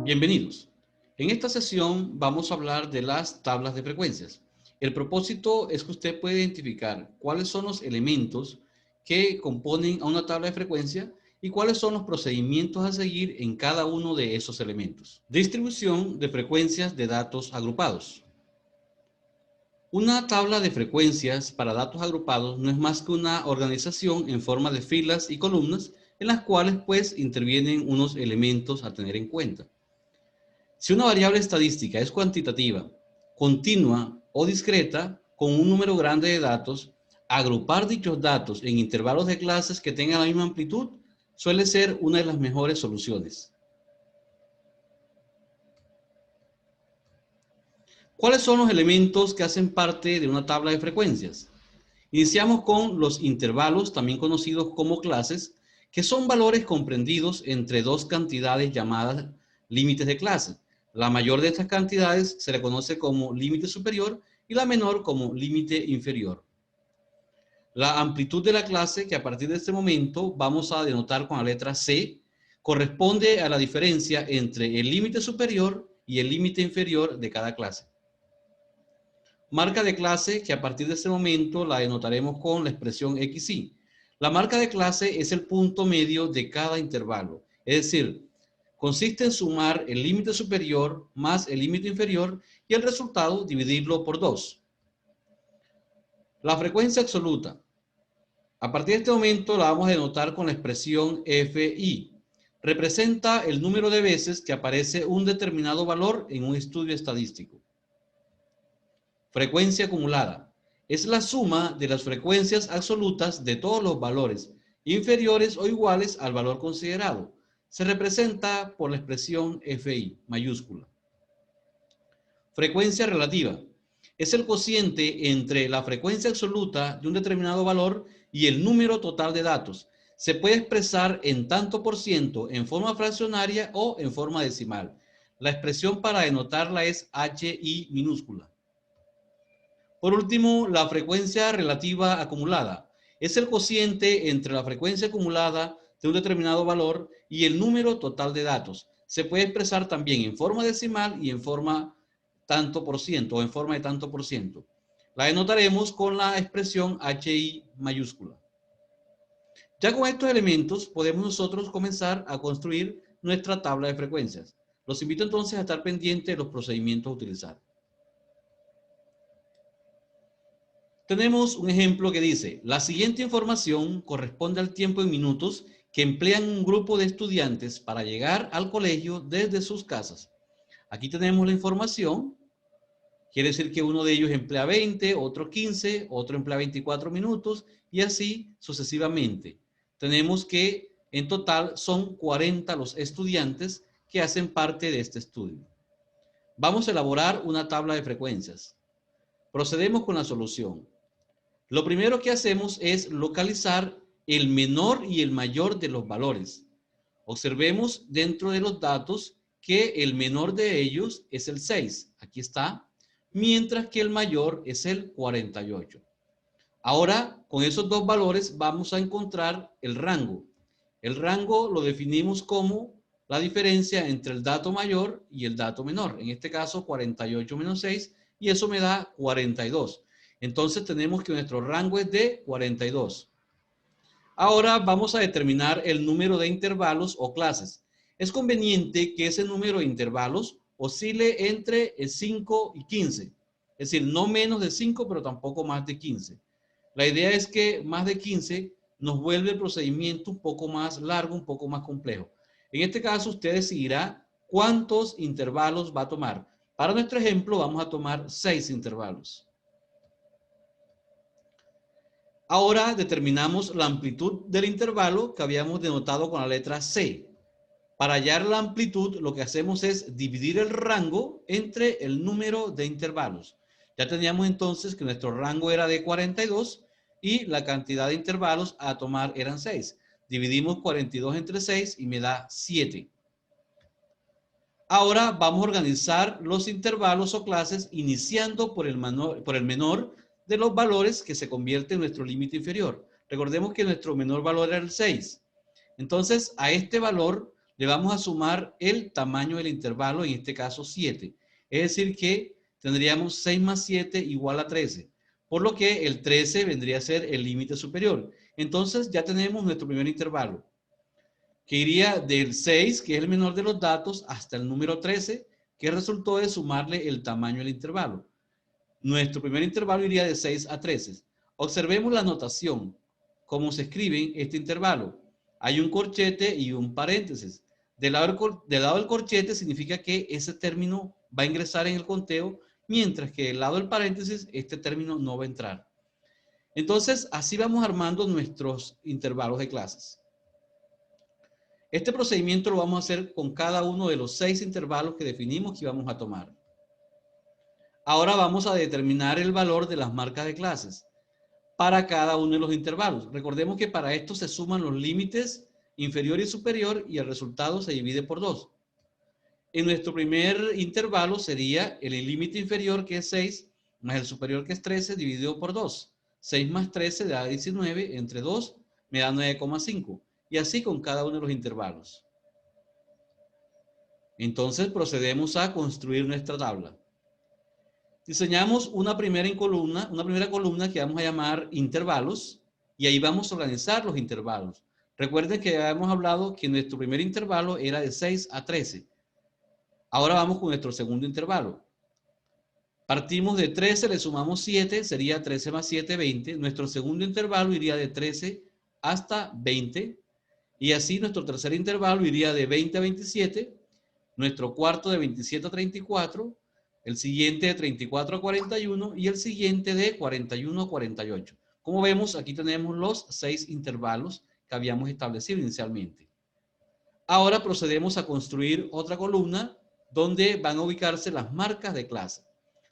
Bienvenidos. En esta sesión vamos a hablar de las tablas de frecuencias. El propósito es que usted pueda identificar cuáles son los elementos que componen a una tabla de frecuencia y cuáles son los procedimientos a seguir en cada uno de esos elementos. Distribución de frecuencias de datos agrupados. Una tabla de frecuencias para datos agrupados no es más que una organización en forma de filas y columnas en las cuales pues intervienen unos elementos a tener en cuenta. Si una variable estadística es cuantitativa, continua o discreta con un número grande de datos, agrupar dichos datos en intervalos de clases que tengan la misma amplitud suele ser una de las mejores soluciones. ¿Cuáles son los elementos que hacen parte de una tabla de frecuencias? Iniciamos con los intervalos, también conocidos como clases, que son valores comprendidos entre dos cantidades llamadas límites de clase. La mayor de estas cantidades se le conoce como límite superior y la menor como límite inferior. La amplitud de la clase, que a partir de este momento vamos a denotar con la letra C, corresponde a la diferencia entre el límite superior y el límite inferior de cada clase. Marca de clase, que a partir de este momento la denotaremos con la expresión XY. La marca de clase es el punto medio de cada intervalo, es decir, consiste en sumar el límite superior más el límite inferior y el resultado dividirlo por 2. La frecuencia absoluta. A partir de este momento la vamos a denotar con la expresión FI. Representa el número de veces que aparece un determinado valor en un estudio estadístico. Frecuencia acumulada. Es la suma de las frecuencias absolutas de todos los valores inferiores o iguales al valor considerado. Se representa por la expresión FI mayúscula. Frecuencia relativa. Es el cociente entre la frecuencia absoluta de un determinado valor y el número total de datos. Se puede expresar en tanto por ciento, en forma fraccionaria o en forma decimal. La expresión para denotarla es HI minúscula. Por último, la frecuencia relativa acumulada. Es el cociente entre la frecuencia acumulada de un determinado valor y el número total de datos. Se puede expresar también en forma decimal y en forma tanto por ciento o en forma de tanto por ciento. La denotaremos con la expresión HI mayúscula. Ya con estos elementos podemos nosotros comenzar a construir nuestra tabla de frecuencias. Los invito entonces a estar pendientes de los procedimientos a utilizar. Tenemos un ejemplo que dice, la siguiente información corresponde al tiempo en minutos que emplean un grupo de estudiantes para llegar al colegio desde sus casas. Aquí tenemos la información, quiere decir que uno de ellos emplea 20, otro 15, otro emplea 24 minutos y así sucesivamente. Tenemos que en total son 40 los estudiantes que hacen parte de este estudio. Vamos a elaborar una tabla de frecuencias. Procedemos con la solución. Lo primero que hacemos es localizar el menor y el mayor de los valores. Observemos dentro de los datos que el menor de ellos es el 6. Aquí está. Mientras que el mayor es el 48. Ahora, con esos dos valores vamos a encontrar el rango. El rango lo definimos como la diferencia entre el dato mayor y el dato menor. En este caso, 48 menos 6, y eso me da 42. Entonces tenemos que nuestro rango es de 42. Ahora vamos a determinar el número de intervalos o clases. Es conveniente que ese número de intervalos oscile entre 5 y 15. Es decir, no menos de 5, pero tampoco más de 15. La idea es que más de 15 nos vuelve el procedimiento un poco más largo, un poco más complejo. En este caso, usted decidirá cuántos intervalos va a tomar. Para nuestro ejemplo, vamos a tomar 6 intervalos. Ahora determinamos la amplitud del intervalo que habíamos denotado con la letra C. Para hallar la amplitud, lo que hacemos es dividir el rango entre el número de intervalos. Ya teníamos entonces que nuestro rango era de 42 y la cantidad de intervalos a tomar eran 6. Dividimos 42 entre 6 y me da 7. Ahora vamos a organizar los intervalos o clases iniciando por el menor de los valores que se convierte en nuestro límite inferior. Recordemos que nuestro menor valor era el 6. Entonces, a este valor le vamos a sumar el tamaño del intervalo, en este caso 7. Es decir que tendríamos 6 más 7 igual a 13, por lo que el 13 vendría a ser el límite superior. Entonces ya tenemos nuestro primer intervalo, que iría del 6, que es el menor de los datos, hasta el número 13, que resultó de sumarle el tamaño del intervalo. Nuestro primer intervalo iría de 6 a 13. Observemos la notación, cómo se escribe este intervalo. Hay un corchete y un paréntesis. Del lado del corchete significa que ese término va a ingresar en el conteo, mientras que del lado del paréntesis este término no va a entrar. Entonces, así vamos armando nuestros intervalos de clases. Este procedimiento lo vamos a hacer con cada uno de los 6 intervalos que definimos que vamos a tomar. Ahora vamos a determinar el valor de las marcas de clases para cada uno de los intervalos. Recordemos que para esto se suman los límites inferior y superior y el resultado se divide por 2. En nuestro primer intervalo sería el límite inferior, que es 6, más el superior, que es 13, dividido por 2. 6 más 13 da 19, entre 2 me da 9,5. Y así con cada uno de los intervalos. Entonces procedemos a construir nuestra tabla. Diseñamos una primera columna que vamos a llamar intervalos, y ahí vamos a organizar los intervalos. Recuerden que ya hemos hablado que nuestro primer intervalo era de 6 a 13. Ahora vamos con nuestro segundo intervalo. Partimos de 13, le sumamos 7, sería 13 más 7, 20. Nuestro segundo intervalo iría de 13 hasta 20. Y así nuestro tercer intervalo iría de 20 a 27. Nuestro cuarto de 27 a 34. El siguiente de 34 a 41 y el siguiente de 41 a 48. Como vemos, aquí tenemos los 6 intervalos que habíamos establecido inicialmente. Ahora procedemos a construir otra columna donde van a ubicarse las marcas de clase.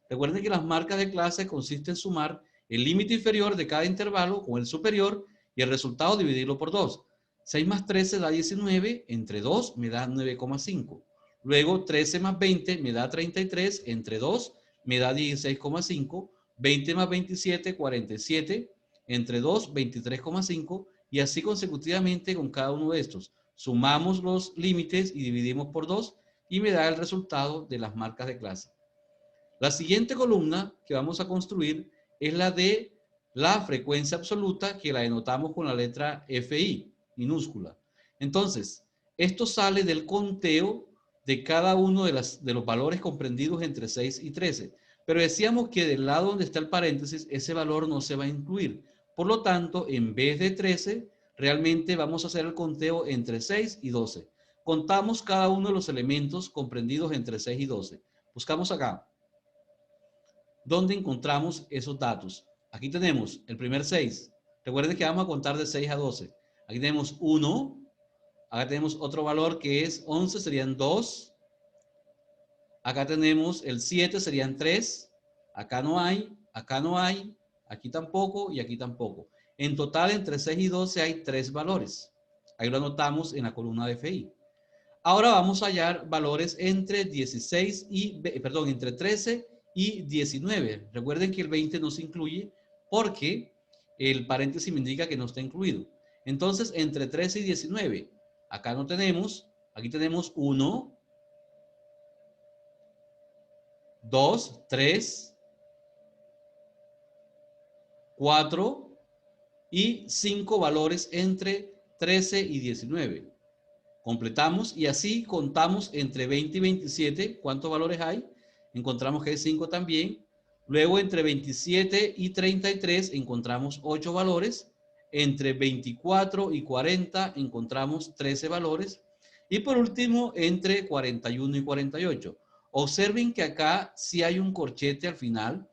Recuerden que las marcas de clase consisten en sumar el límite inferior de cada intervalo con el superior y el resultado dividirlo por 2. 6 más 13 da 19, entre 2 me da 9,5. Luego 13 más 20 me da 33, entre 2 me da 16,5. 20 más 27, 47, entre 2, 23,5. Y así consecutivamente con cada uno de estos. Sumamos los límites y dividimos por 2 y me da el resultado de las marcas de clase. La siguiente columna que vamos a construir es la de la frecuencia absoluta, que la denotamos con la letra FI minúscula. Entonces, esto sale del conteo de cada uno de los valores comprendidos entre 6 y 13. Pero decíamos que del lado donde está el paréntesis, ese valor no se va a incluir. Por lo tanto, en vez de 13, realmente vamos a hacer el conteo entre 6 y 12. Contamos cada uno de los elementos comprendidos entre 6 y 12. Buscamos acá ¿dónde encontramos esos datos? Aquí tenemos el primer 6. Recuerden que vamos a contar de 6 a 12. Aquí tenemos 1. Acá tenemos otro valor que es 11, serían 2. Acá tenemos el 7, serían 3. Acá no hay, aquí tampoco y aquí tampoco. En total, entre 6 y 12 hay 3 valores. Ahí lo anotamos en la columna de FI. Ahora vamos a hallar valores entre 13 y 19. Recuerden que el 20 no se incluye porque el paréntesis me indica que no está incluido. Entonces, entre 13 y 19. Acá no tenemos. Aquí tenemos 1, 2, 3, 4 y 5 valores entre 13 y 19. Completamos y así contamos entre 20 y 27. ¿Cuántos valores hay? Encontramos que hay 5 también. Luego entre 27 y 33 encontramos 8 valores. Entre 24 y 40 encontramos 13 valores. Y por último, entre 41 y 48. Observen que acá sí hay un corchete al final.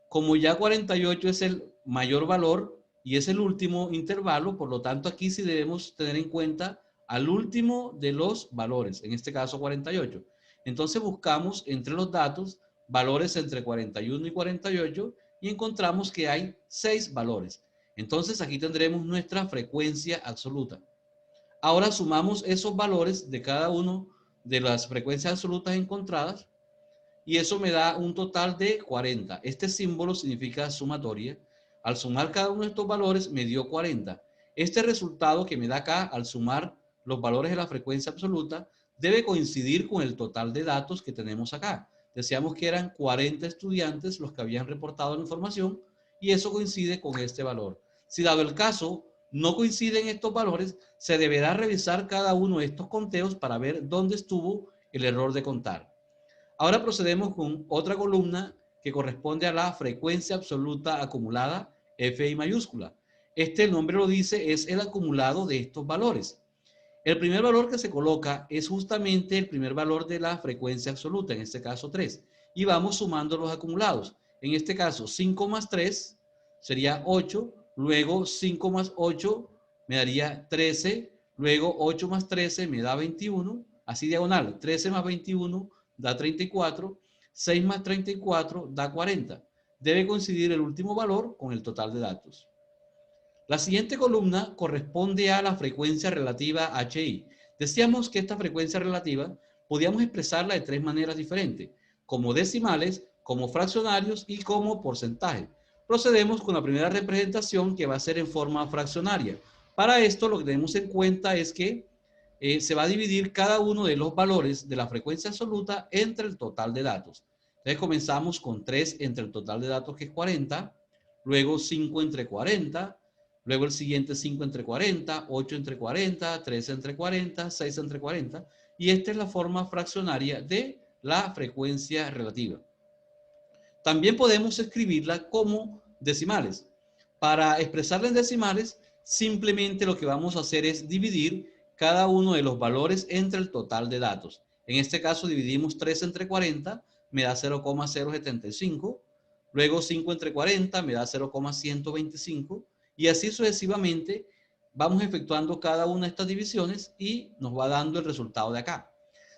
Como ya 48 es el mayor valor y es el último intervalo, por lo tanto aquí sí debemos tener en cuenta al último de los valores, en este caso 48. Entonces buscamos entre los datos valores entre 41 y 48 y encontramos que hay 6 valores. Entonces aquí tendremos nuestra frecuencia absoluta. Ahora sumamos esos valores de cada uno de las frecuencias absolutas encontradas y eso me da un total de 40. Este símbolo significa sumatoria. Al sumar cada uno de estos valores me dio 40. Este resultado que me da acá al sumar los valores de la frecuencia absoluta debe coincidir con el total de datos que tenemos acá. Decíamos que eran 40 estudiantes los que habían reportado la información y eso coincide con este valor. Si dado el caso no coinciden estos valores, se deberá revisar cada uno de estos conteos para ver dónde estuvo el error de contar. Ahora procedemos con otra columna que corresponde a la frecuencia absoluta acumulada, FI mayúscula. El nombre lo dice, es el acumulado de estos valores. El primer valor que se coloca es justamente el primer valor de la frecuencia absoluta, en este caso 3. Y vamos sumando los acumulados. En este caso, 5 más 3 sería 8. Luego 5 más 8 me daría 13. Luego 8 más 13 me da 21. Así diagonal, 13 más 21 da 34. 6 más 34 da 40. Debe coincidir el último valor con el total de datos. La siguiente columna corresponde a la frecuencia relativa HI. Decíamos que esta frecuencia relativa podíamos expresarla de tres maneras diferentes, como decimales, como fraccionarios y como porcentaje. Procedemos con la primera representación que va a ser en forma fraccionaria. Para esto lo que tenemos en cuenta es que se va a dividir cada uno de los valores de la frecuencia absoluta entre el total de datos. Entonces comenzamos con 3 entre el total de datos que es 40, luego 5 entre 40, luego el siguiente 5 entre 40, 8 entre 40, 3 entre 40, 6 entre 40. Y esta es la forma fraccionaria de la frecuencia relativa. También podemos escribirla como decimales. Para expresarla en decimales, simplemente lo que vamos a hacer es dividir cada uno de los valores entre el total de datos. En este caso dividimos 3 entre 40, me da 0,075. Luego 5 entre 40 me da 0,125. Y así sucesivamente vamos efectuando cada una de estas divisiones y nos va dando el resultado de acá.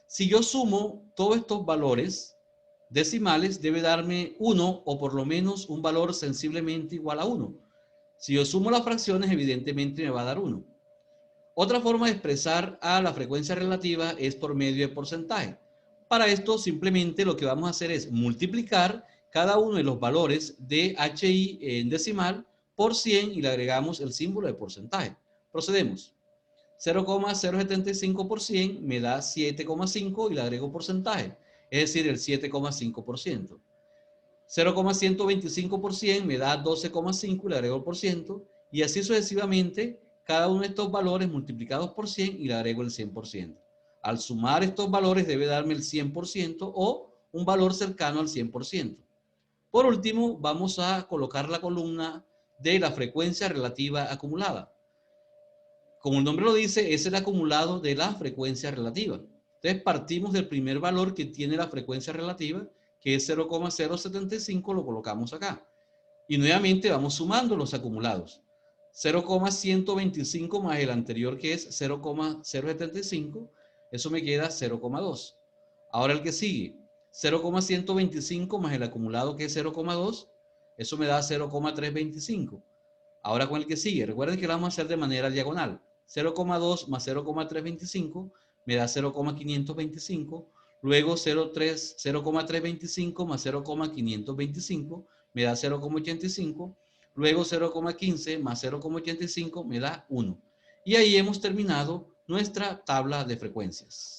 Si yo sumo todos estos valores decimales, debe darme 1 o por lo menos un valor sensiblemente igual a 1. Si yo sumo las fracciones, evidentemente me va a dar 1. Otra forma de expresar a la frecuencia relativa es por medio de porcentaje. Para esto simplemente lo que vamos a hacer es multiplicar cada uno de los valores de HI en decimal por 100 y le agregamos el símbolo de porcentaje. Procedemos. 0,075 por 100 me da 7,5 y le agrego porcentaje, es decir, el 7,5%. 0,125 por 100 me da 12,5 y le agrego el por ciento, y así sucesivamente cada uno de estos valores multiplicados por 100 y le agrego el 100%. Al sumar estos valores debe darme el 100% o un valor cercano al 100%. Por último, vamos a colocar la columna de la frecuencia relativa acumulada. Como el nombre lo dice, es el acumulado de la frecuencia relativa. Entonces partimos del primer valor que tiene la frecuencia relativa, que es 0,075, lo colocamos acá. Y nuevamente vamos sumando los acumulados. 0,125 más el anterior que es 0,075, eso me queda 0,2. Ahora el que sigue, 0,125 más el acumulado que es 0,2, eso me da 0,325. Ahora con el que sigue, recuerden que lo vamos a hacer de manera diagonal. 0,2 más 0,325 me da 0,525. Luego 0,325 más 0,525 me da 0,85. Luego 0,15 más 0,85 me da 1. Y ahí hemos terminado nuestra tabla de frecuencias.